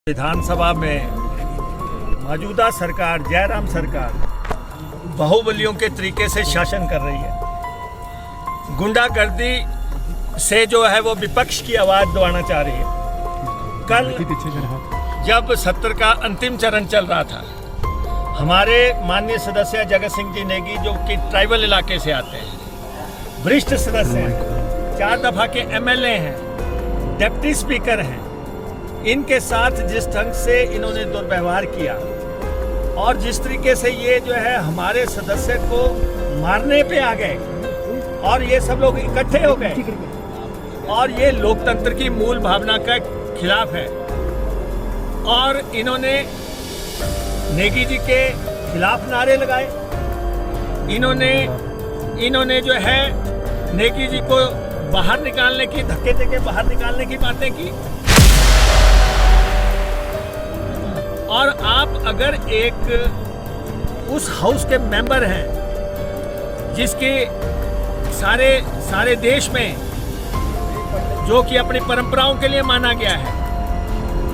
विधानसभा में मौजूदा सरकार जयराम सरकार बाहुबलियों के तरीके से शासन कर रही है। गुंडागर्दी से जो है वो विपक्ष की आवाज़ दबाना चाह रही है। कल जब सत्र का अंतिम चरण चल रहा था, हमारे माननीय सदस्य जगत सिंह जी नेगी जो कि ट्राइबल इलाके से आते हैं, वरिष्ठ सदस्य हैं, 4 दफ़ा के एमएलए हैं, डिप्टी स्पीकर हैं, इनके साथ जिस ढंग से इन्होंने दुर्व्यवहार किया और जिस तरीके से ये जो है हमारे सदस्य को मारने पे आ गए और ये सब लोग इकट्ठे हो गए और ये लोकतंत्र की मूल भावना का खिलाफ है। और इन्होंने नेगी जी के खिलाफ नारे लगाए। इन्होंने जो है नेगी जी को बाहर निकालने की, धक्के देके बाहर निकालने की बातें की। और आप अगर एक उस हाउस के मेंबर हैं जिसके सारे देश में जो कि अपनी परंपराओं के लिए माना गया है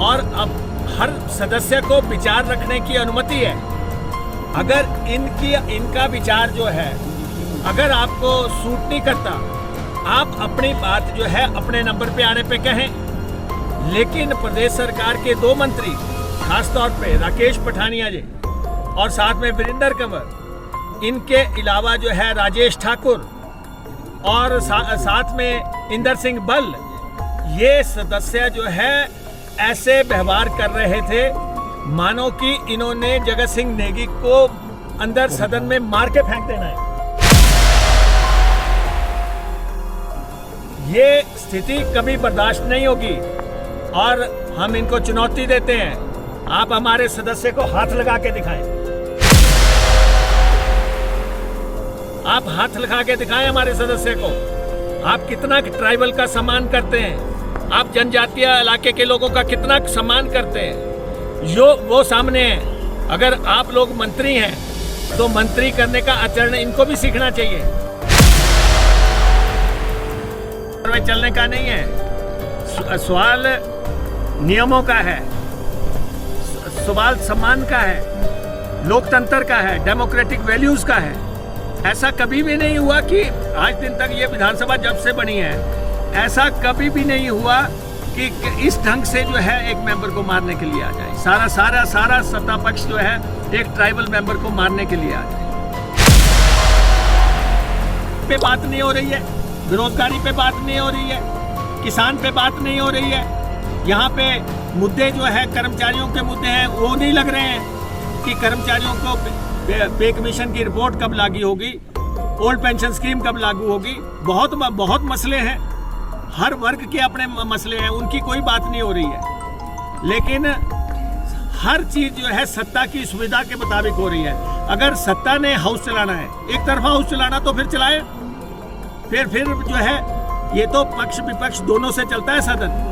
और अब हर सदस्य को विचार रखने की अनुमति है, अगर इनका विचार जो है अगर आपको सूट नहीं करता, आप अपनी बात जो है अपने नंबर पे आने पे कहें। लेकिन प्रदेश सरकार के 2 मंत्री, खासतौर पे राकेश पठानिया जी और साथ में वीरेंद्र कंवर, इनके अलावा जो है राजेश ठाकुर और साथ में इंदर सिंह बल, ये सदस्य जो है ऐसे व्यवहार कर रहे थे मानो कि इन्होंने जगत सिंह नेगी को अंदर सदन में मार के फेंक देना है। ये स्थिति कभी बर्दाश्त नहीं होगी और हम इनको चुनौती देते हैं, आप हमारे सदस्य को हाथ लगा के दिखाएं। आप हाथ लगा के दिखाएं हमारे सदस्य को। आप कितना ट्राइबल का सम्मान करते हैं, आप जनजातीय इलाके के लोगों का कितना सम्मान करते हैं, जो वो सामने है। अगर आप लोग मंत्री हैं तो मंत्री करने का आचरण इनको भी सीखना चाहिए। चलने का नहीं है, सवाल नियमों का है, सवाल सम्मान का है, लोकतंत्र का है, डेमोक्रेटिक वैल्यूज का है। ऐसा कभी भी नहीं हुआ कि आज दिन तक ये विधानसभा जब से बनी है, ऐसा कभी भी नहीं हुआ कि इस ढंग से जो है एक मेंबर को मारने के लिए आ जाए। सारा सत्ता पक्ष जो है एक ट्राइबल मेंबर को मारने के लिए आ जाए। पे बात नहीं हो रही है, बेरोजगारी पे बात नहीं हो रही है, किसान पे बात नहीं हो रही है। यहाँ पे मुद्दे जो है कर्मचारियों के मुद्दे हैं, वो नहीं लग रहे हैं कि कर्मचारियों को पे कमीशन की रिपोर्ट कब लागू होगी, ओल्ड पेंशन स्कीम कब लागू होगी। बहुत मसले हैं, हर वर्ग के अपने मसले हैं, उनकी कोई बात नहीं हो रही है। लेकिन हर चीज जो है सत्ता की सुविधा के मुताबिक हो रही है। अगर सत्ता ने हाउस चलाना है, एक तरफा हाउस चलाना, तो फिर चलाए। फिर जो है ये तो पक्ष विपक्ष दोनों से चलता है सदन।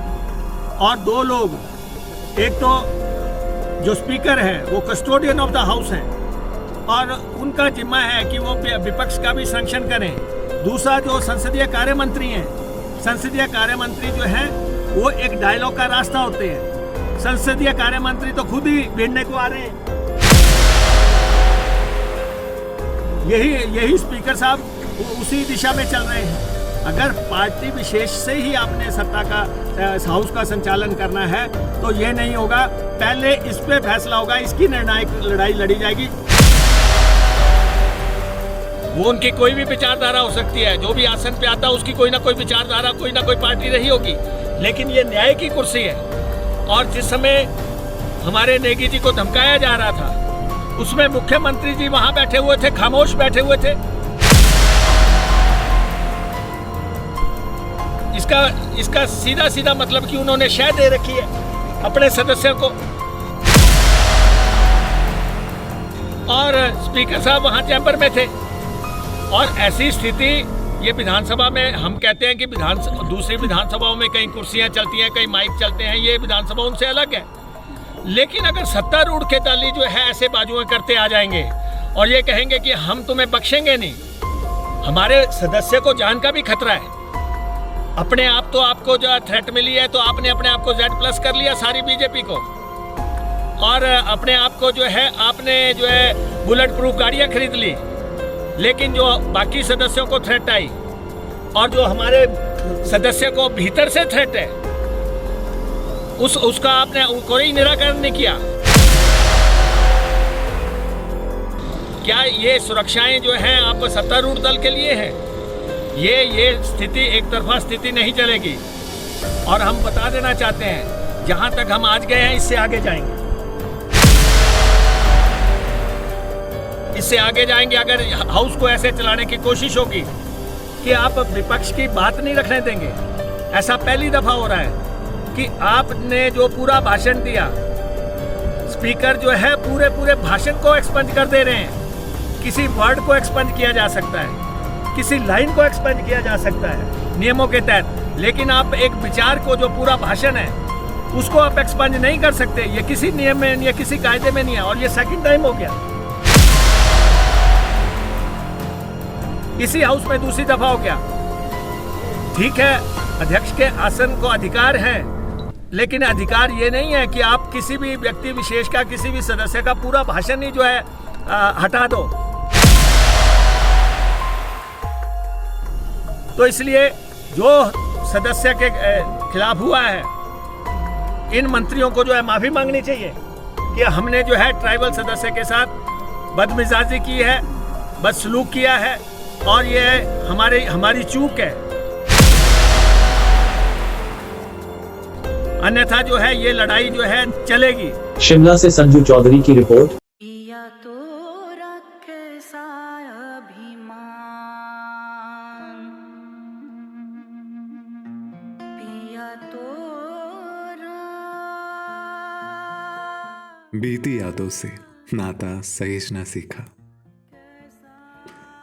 और 2 लोग, एक तो जो स्पीकर है वो कस्टोडियन ऑफ द हाउस है और उनका जिम्मा है कि वो विपक्ष का भी संरक्षण करें। दूसरा जो संसदीय कार्य मंत्री हैं, संसदीय कार्य मंत्री जो हैं वो एक डायलॉग का रास्ता होते हैं। संसदीय कार्य मंत्री तो खुद ही भिड़ने को आ रहे हैं। यही स्पीकर साहब उसी दिशा में चल रहे हैं। अगर पार्टी विशेष से ही आपने सत्ता का हाउस का संचालन करना है तो ये नहीं होगा, पहले इस पे फैसला होगा, इसकी निर्णायक लड़ाई लड़ी जाएगी। वो उनकी कोई भी विचारधारा हो सकती है, जो भी आसन पे आता है उसकी कोई ना कोई विचारधारा, कोई ना कोई पार्टी रही होगी, लेकिन ये न्याय की कुर्सी है। और जिस समय हमारे नेगी जी को धमकाया जा रहा था, उसमें मुख्यमंत्री जी वहां बैठे हुए थे, खामोश बैठे हुए थे। इसका सीधा मतलब कि उन्होंने शय दे रखी है अपने सदस्यों को। और स्पीकर साहब वहां चैम्बर में थे। और ऐसी स्थिति ये विधानसभा में, हम कहते हैं कि दूसरी विधानसभाओं में कई कुर्सियां चलती हैं, कई माइक चलते हैं, ये विधानसभा उनसे अलग है। लेकिन अगर सत्तारूढ़ खेताली जो है ऐसे बाजुएं करते आ जाएंगे और ये कहेंगे कि हम तुम्हें बख्शेंगे नहीं, हमारे सदस्य को जान का भी खतरा है। अपने आप तो आपको जो थ्रेट मिली है तो आपने अपने आप को Z+ कर लिया सारी बीजेपी को। और अपने आप को जो है आपने जो है बुलेट प्रूफ गाड़ियां खरीद ली, लेकिन जो बाकी सदस्यों को थ्रेट आई और जो हमारे सदस्य को भीतर से थ्रेट है उसका आपने कोई निराकरण नहीं किया। क्या ये सुरक्षाएं जो हैं आप सत्तारूढ़ दल के लिए हैं? ये स्थिति एक तरफा स्थिति नहीं चलेगी। और हम बता देना चाहते हैं, जहां तक हम आज गए हैं इससे आगे जाएंगे, इससे आगे जाएंगे। अगर हाउस को ऐसे चलाने की कोशिश होगी कि आप विपक्ष की बात नहीं रखने देंगे, ऐसा पहली दफा हो रहा है कि आपने जो पूरा भाषण दिया, स्पीकर जो है पूरे भाषण को एक्सपंज कर दे रहे हैं। किसी वर्ड को एक्सपंज किया जा सकता है, किसी लाइन को एक्सपंज किया जा सकता है नियमों के तहत, लेकिन आप एक विचार को जो पूरा भाषण है उसको आप एक्सपंज नहीं कर सकते। ये किसी नियम में या किसी कायदे में नहीं है, और ये सेकंड टाइम हो गया। इसी हाउस में दूसरी दफा हो गया। ठीक है, अध्यक्ष के आसन को अधिकार है, लेकिन अधिकार ये नहीं है कि आप किसी भी व्यक्ति विशेष का, किसी भी सदस्य का पूरा भाषण ही जो है हटा दो। तो इसलिए जो सदस्य के खिलाफ हुआ है, इन मंत्रियों को जो है माफी मांगनी चाहिए कि हमने जो है ट्राइबल सदस्य के साथ बदमिजाजी की है, बदसलूक किया है, और ये हमारी चूक है। अन्यथा जो है ये लड़ाई जो है चलेगी। शिमला से संजू चौधरी की रिपोर्ट। पिया तो रखे सा अभिमान, पिया तो बीती यादों से नाता सहेजना सीखा,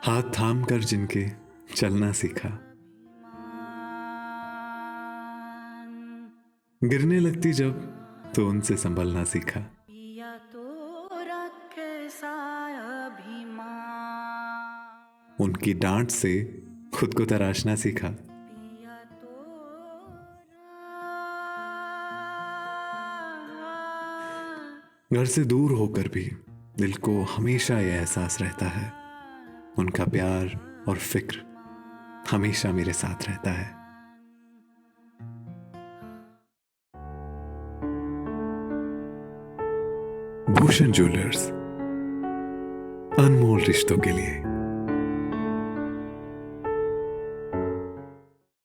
हाथ थाम कर जिनके चलना सीखा, गिरने लगती जब तो उनसे संभलना सीखा। पिया तो रखे सा अभिमान, उनकी डांट से खुद को तराशना सीखा। पिया तो घर से दूर होकर भी दिल को हमेशा यह एहसास रहता है, उनका प्यार और फिक्र हमेशा मेरे साथ रहता है। भूषण ज्वेलर्स, अनमोल रिश्तों के लिए।